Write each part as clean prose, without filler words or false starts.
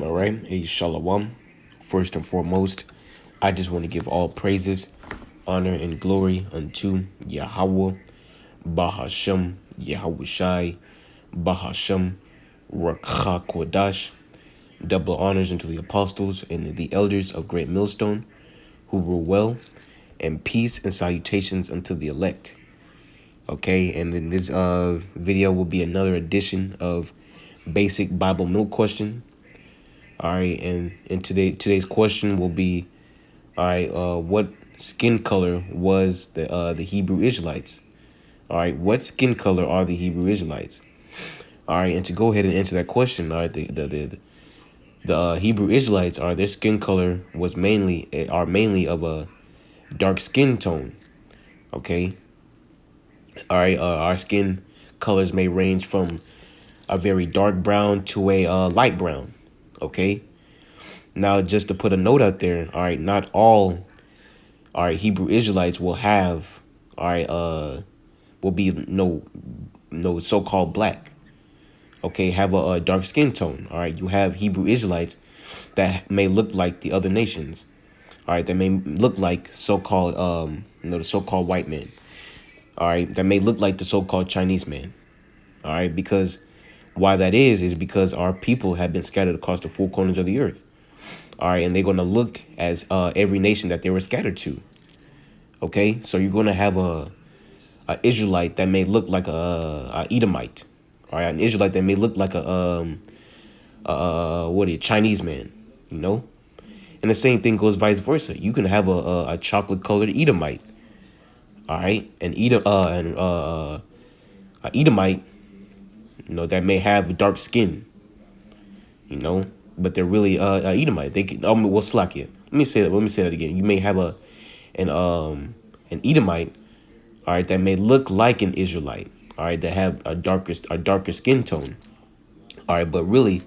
All right, hey, shalom. First and foremost, I just want to give all praises, honor, and glory unto Yahweh, Bahashem, Yahweh Shai, Bahashem, Rakha Kodash. Double honors unto the apostles and the elders of Great Millstone, who rule well, and peace and salutations unto the elect. Okay, and then this video will be another edition of basic Bible milk question. All right, and today's question will be, all right, what skin color was the Hebrew Israelites? All right, what skin color are the Hebrew Israelites? All right, and to go ahead and answer that question, all right, the Hebrew Israelites are their skin color was mainly of a dark skin tone. Okay, all right, our skin colors may range from a very dark brown to a light brown. Okay, now just to put a note out there, all right, not all right, Hebrew Israelites will have, all right, will be no so-called black. Okay, have a dark skin tone. All right, you have Hebrew Israelites that may look like the other nations. All right, that may look like so-called the so-called white man. All right, that may look like the so-called Chinese man. All right, because why that is because our people have been scattered across the four corners of the earth. All right, and they're gonna look as every nation that they were scattered to. Okay, so you're gonna have a Israelite that may look like a Edomite, all right, an Israelite that may look like a Chinese man, you know, and the same thing goes vice versa. You can have a chocolate colored Edomite, all right, a Edomite, that may have dark skin, you know, but they're really a Edomite. They can well slack you. Let me say that. Let me say that again. You may have an Edomite, all right, that may look like an Israelite, all right, that have a darker skin tone, all right, but really,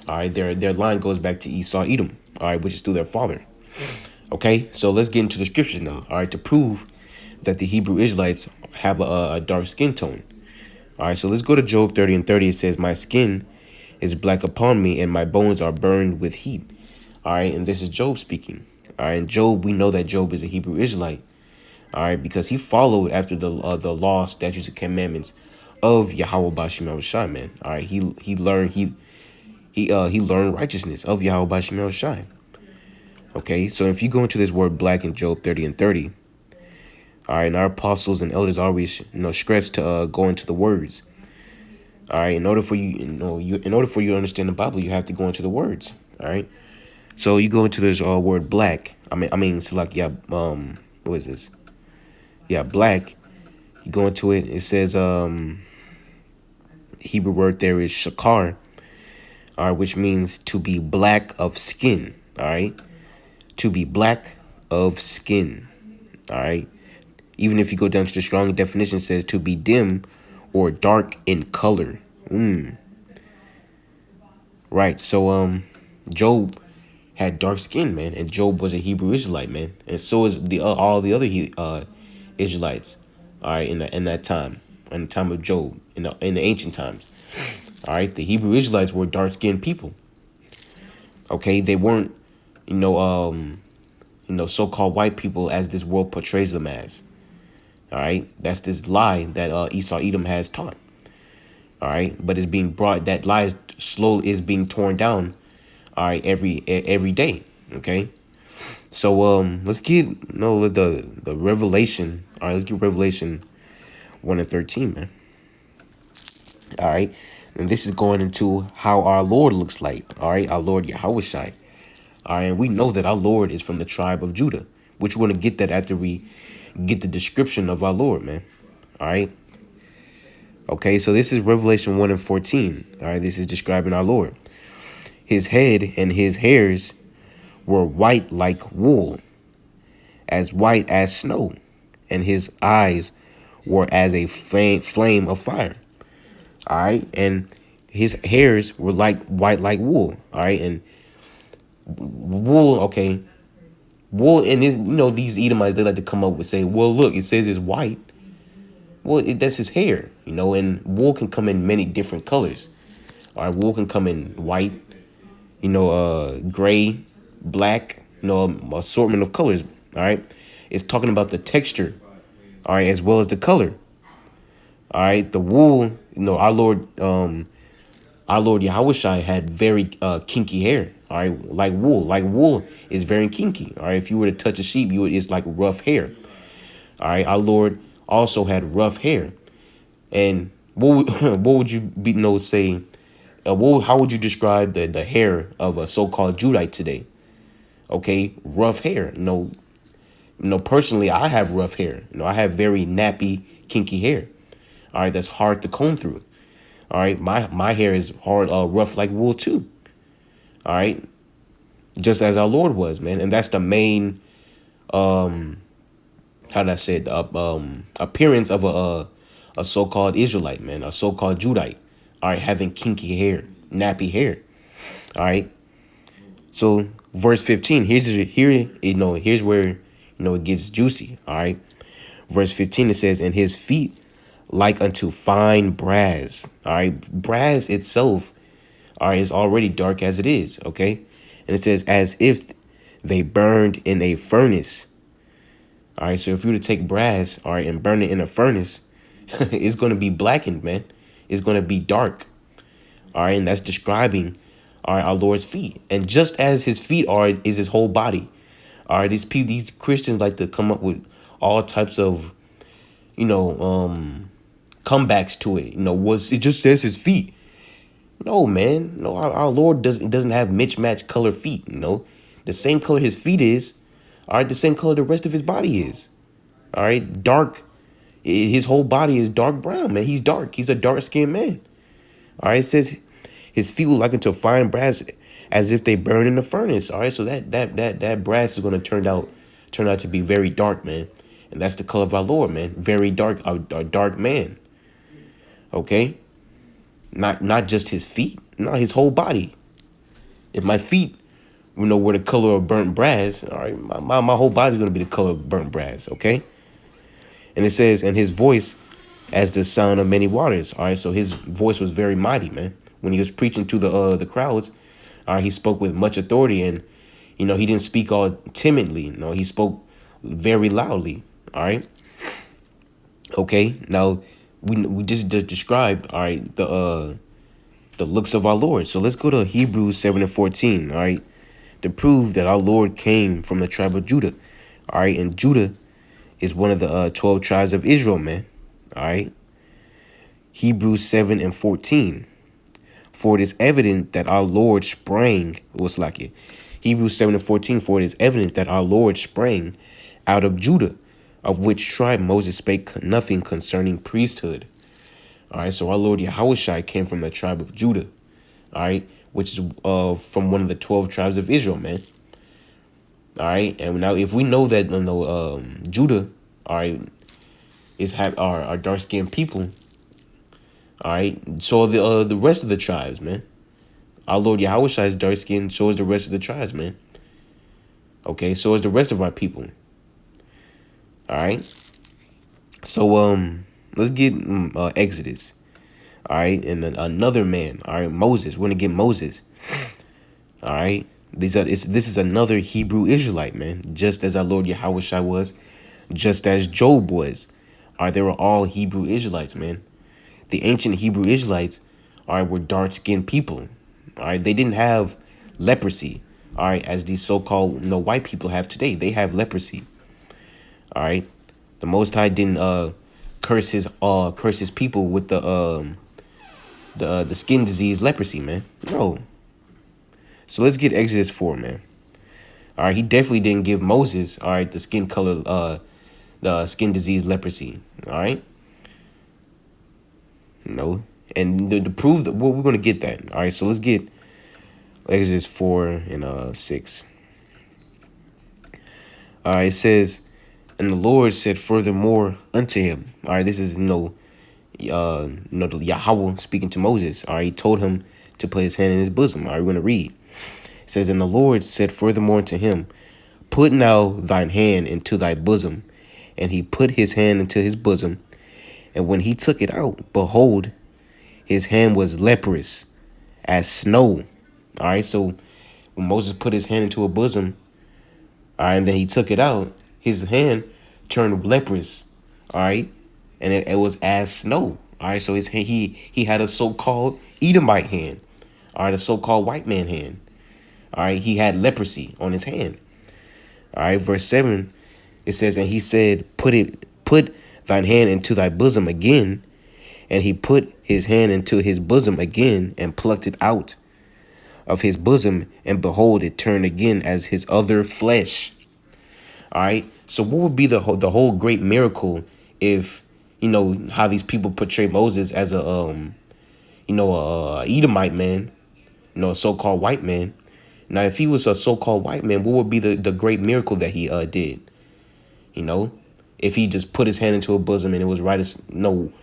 all right, their line goes back to Esau, Edom, all right, which is through their father. Okay, so let's get into the scriptures now, all right, to prove that the Hebrew Israelites have a dark skin tone. All right, so let's go to Job 30:30. It says, "My skin is black upon me, and my bones are burned with heat." All right, and this is Job speaking. All right, and Job, we know that Job is a Hebrew Israelite. All right, because he followed after the law, statutes, and commandments of Yahweh Bashim Shai, man. All right, he learned righteousness of Yahweh Bashim Shai. Okay, so if you go into this word black in Job 30:30, all right, and our apostles and elders always stress to go into the words. All right, in order for in order for you to understand the Bible, you have to go into the words. All right, so you go into this word black. It's like, yeah, what is this? Yeah, black. You go into it. It says Hebrew word there is shakar. All right, which means to be black of skin. All right, to be black of skin. All right, even if you go down to the strong definition, it says to be dim or dark in color. Right. So Job had dark skin, man, and Job was a Hebrew Israelite, man, and so is the all the other Israelites. All right, in that time, in the time of Job, in the ancient times. All right, the Hebrew Israelites were dark skinned people. Okay, they weren't, so-called white people as this world portrays them as. All right, that's this lie that Esau Edom has taught. All right, but it's being brought. That lie is being torn down. All right, every day. Okay, so let's get the Revelation. All right, let's get Revelation 1:13, man. All right, and this is going into how our Lord looks like. All right, our Lord Yahweh Shai. All right, and we know that our Lord is from the tribe of Judah, which we're gonna get that after we get the description of our Lord, man. All right. Okay, so this is Revelation 1:14. All right, this is describing our Lord. His head and his hairs were white like wool, as white as snow, and his eyes were as a flame of fire. All right, and his hairs were like white like wool. All right, and wool, okay, wool, and these Edomites, they like to come up with say, well, look, it says it's white. Well, that's his hair, and wool can come in many different colors. All right, wool can come in white, gray, black, assortment of colors. All right. It's talking about the texture, all right, as well as the color. All right. The wool, our Lord Yahushua had very kinky hair. All right, like wool. Like wool is very kinky. All right, if you were to touch a sheep, it's like rough hair. All right, our Lord also had rough hair. And what would you say? How would you describe the hair of a so-called Judite today? Okay, rough hair. Personally, I have rough hair. I have very nappy, kinky hair. All right, that's hard to comb through. All right, my hair is hard, rough like wool too. All right, just as our Lord was, man, and that's the main, how did I say it? Appearance of a so-called Israelite, man, a so-called Judite. All right, having kinky hair, nappy hair. All right, so verse 15. Here's where it gets juicy. All right, verse 15, it says, "And his feet like unto fine brass." All right, brass itself, all right, is already dark as it is. Okay, and it says, "As if they burned in a furnace." All right, so if you were to take brass, all right, and burn it in a furnace, it's going to be blackened, man. It's going to be dark. All right, and that's describing, all right, our Lord's feet. And just as his feet is his whole body. All right, these Christians like to come up with all types of, comebacks to it. It just says his feet. No, man. No, our Lord doesn't have mismatched color feet. The same color his feet is, all right, the same color the rest of his body is. All right, dark. His whole body is dark brown, man. He's dark. He's a dark skinned man. All right, it says his feet were like into fine brass, as if they burn in the furnace. All right, so that brass is going to turn out to be very dark, man. And that's the color of our Lord, man. Very dark, a dark man. Okay, not just his feet, no, his whole body. If my feet, were the color of burnt brass, all right, my whole body's going to be the color of burnt brass. Okay, and it says, and his voice as the sound of many waters. All right, so his voice was very mighty, man. When he was preaching to the crowds, all right, he spoke with much authority, and he didn't speak all timidly. He spoke very loudly. All right. Okay. Now we just described, all right, the looks of our Lord. So let's go to Hebrews 7:14. All right, to prove that our Lord came from the tribe of Judah. All right, and Judah is one of the 12 tribes of Israel, man. All right. Hebrews 7:14. For it is evident that our Lord sprang. What's like it? Hebrews 7:14. For it is evident that our Lord sprang out of Judah, of which tribe Moses spake nothing concerning priesthood. All right, so our Lord Yahushua came from the tribe of Judah. All right, which is from one of the 12 tribes of Israel, man. All right, and now if we know that Judah, all right, are dark skinned people. All right, so the rest of the tribes, man. Our Lord Yahushua is dark skinned, so is the rest of the tribes, man. Okay, so is the rest of our people. All right, so let's get Exodus. All right, and then another man. All right, Moses. We're gonna get Moses. All right, this is another Hebrew Israelite, man. Just as our Lord Yahushua was, just as Job was. All right, they were all Hebrew Israelites, man. The ancient Hebrew Israelites, all right, were dark-skinned people. All right, they didn't have leprosy, all right, as these so-called white people have today. They have leprosy. All right, the Most High didn't curse his people with the skin disease leprosy, man. No. So let's get Exodus 4, man. All right, he definitely didn't give Moses, all right, the skin color, the skin disease leprosy. All right. No, and to prove that, well, we're gonna get that. All right, so let's get Exodus 4 and 6. All right, it says, and the Lord said furthermore unto him. All right, this is Yahweh speaking to Moses. All right, he told him to put his hand in his bosom. All right, we're gonna read. It says, and the Lord said furthermore unto him, put now thine hand into thy bosom. And he put his hand into his bosom. And when he took it out, behold, his hand was leprous as snow. All right, so when Moses put his hand into a bosom, all right, and then he took it out, his hand turned leprous. All right, and it was as snow. All right, so he had a so-called Edomite hand. All right, a so-called white man hand. All right, he had leprosy on his hand. All right, verse 7, it says, and he said, put thine hand into thy bosom again. And he put his hand into his bosom again and plucked it out of his bosom. And behold, it turned again as his other flesh. All right. So what would be the whole great miracle if, how these people portray Moses as a Edomite man, a so-called white man. Now, if he was a so-called white man, what would be the great miracle that he did? If he just put his hand into a bosom and it was white as snow,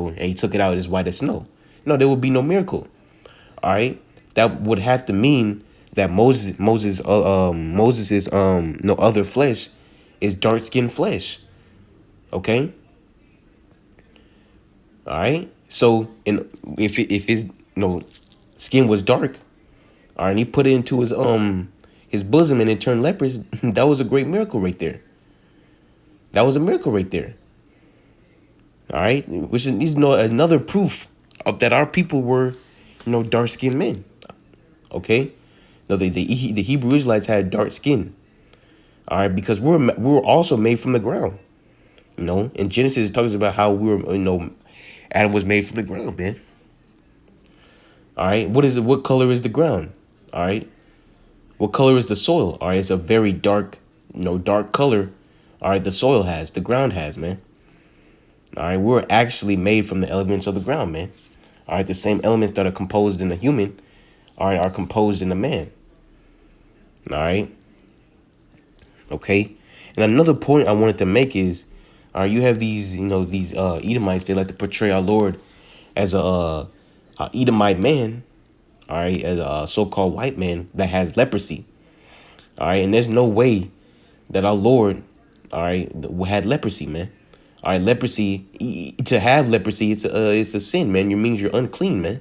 and he took it out, it's white as snow. No, there would be no miracle. All right, that would have to mean that Moses's no other flesh is dark skinned flesh. Okay. All right. So, if his skin was dark, all right, and he put it into his bosom and it turned leprous, that was a great miracle right there. That was a miracle right there. All right, which is another proof of that our people were, dark skinned men. Okay, no, the Hebrew Israelites had dark skin. All right, because we're also made from the ground. In Genesis it talks about how we were, Adam was made from the ground, man. All right, what color is the ground? All right, what color is the soil? All right, it's a very dark, dark color. All right, the ground has, man. All right, we're actually made from the elements of the ground, man. All right, the same elements that are composed in a human, all right, are composed in a man. All right. Okay. And another point I wanted to make is, all right, you have these Edomites. They like to portray our Lord as a Edomite man, all right, as a so-called white man that has leprosy. All right, and there's no way that our Lord, all right, had leprosy, man. All right, leprosy, to have leprosy, it's a sin, man. It means you're unclean, man.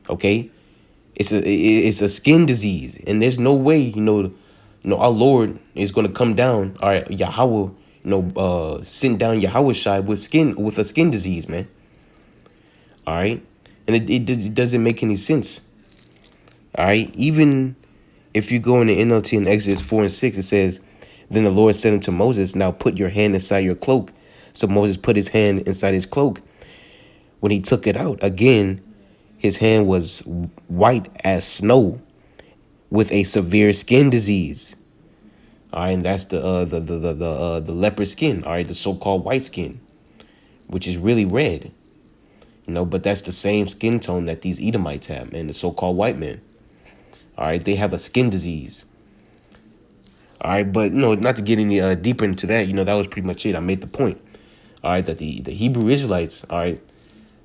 Okay, it's a skin disease, and there's no way, our Lord is gonna come down. All right, Yahweh, send down Yahweh Shai with a skin disease, man. All right, and it doesn't make any sense. All right, even if you go in the NLT in Exodus 4 and 6, it says, then the Lord said unto Moses, now put your hand inside your cloak. So Moses put his hand inside his cloak. When he took it out, again, his hand was white as snow with a severe skin disease. All right, and that's the leopard skin. All right, the so-called white skin, which is really red. But that's the same skin tone that these Edomites have, man, the so-called white men. All right, they have a skin disease. All right, but not to get any deeper into that. That was pretty much it. I made the point. All right, that the Hebrew Israelites, all right,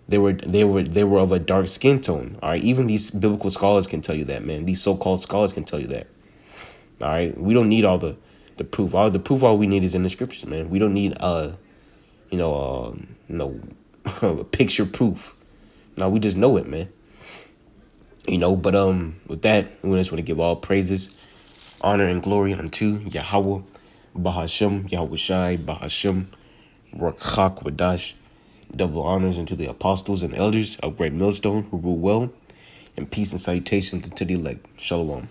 they were of a dark skin tone. All right, even these biblical scholars can tell you that, man. These so-called scholars can tell you that. All right, we don't need all the proof. All we need is in the scriptures, man. We don't need picture proof. No, we just know it, man. But with that, we just want to give all praises, honor, and glory unto Yahweh, Bahashem, Yahweh Shai, Bahashem, Rakak Wadash. Double honors unto the apostles and elders of Great Millstone who rule well, and peace and salutations unto the elect. Shalom.